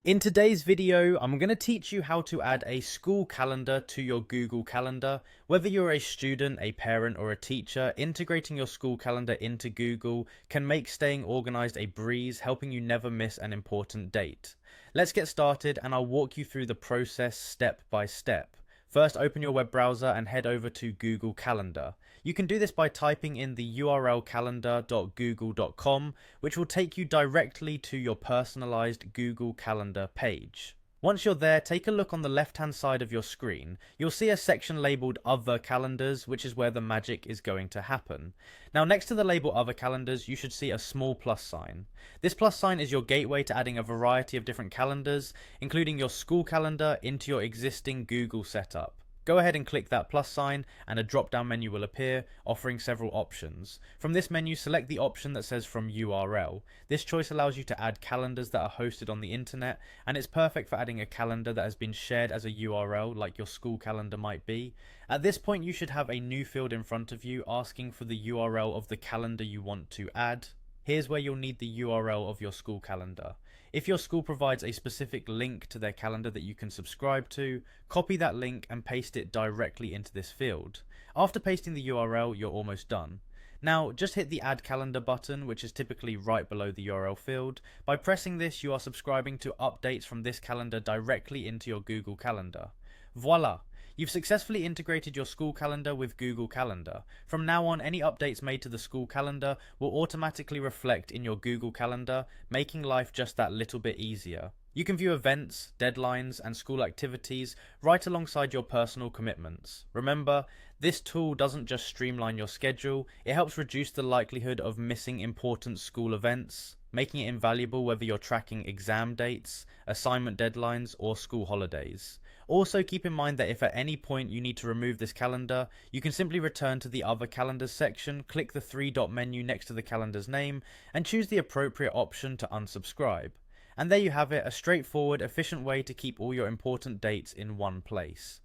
In today's video, I'm going to teach you how to add a school calendar to your Google Calendar. Whether you're a student, a parent, or a teacher, integrating your school calendar into Google can make staying organized a breeze, helping you never miss an important date. Let's get started and I'll walk you through the process step by step. First, open your web browser and head over to Google Calendar. You can do this by typing in the URL calendar.google.com, which will take you directly to your personalized Google Calendar page. Once you're there, take a look on the left-hand side of your screen. You'll see a section labeled Other Calendars, which is where the magic is going to happen. Now, next to the label Other Calendars, you should see a small plus sign. This plus sign is your gateway to adding a variety of different calendars, including your school calendar, into your existing Google setup. Go ahead and click that plus sign and a drop down menu will appear, offering several options. From this menu, select the option that says from URL. This choice allows you to add calendars that are hosted on the internet, and it's perfect for adding a calendar that has been shared as a URL like your school calendar might be. At this point, you should have a new field in front of you asking for the URL of the calendar you want to add. Here's where you'll need the URL of your school calendar. If your school provides a specific link to their calendar that you can subscribe to, copy that link and paste it directly into this field. After pasting the URL, you're almost done. Now, just hit the Add Calendar button, which is typically right below the URL field. By pressing this, you are subscribing to updates from this calendar directly into your Google Calendar. Voila! You've successfully integrated your school calendar with Google Calendar. From now on, any updates made to the school calendar will automatically reflect in your Google Calendar, making life just that little bit easier. You can view events, deadlines, and school activities right alongside your personal commitments. Remember, this tool doesn't just streamline your schedule, it helps reduce the likelihood of missing important school events, making it invaluable whether you're tracking exam dates, assignment deadlines, or school holidays. Also, keep in mind that if at any point you need to remove this calendar, you can simply return to the Other Calendars section, click the three-dot menu next to the calendar's name, and choose the appropriate option to unsubscribe. And there you have it, a straightforward, efficient way to keep all your important dates in one place.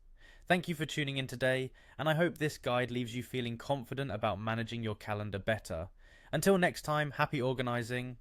Thank you for tuning in today, and I hope this guide leaves you feeling confident about managing your calendar better. Until next time, happy organizing.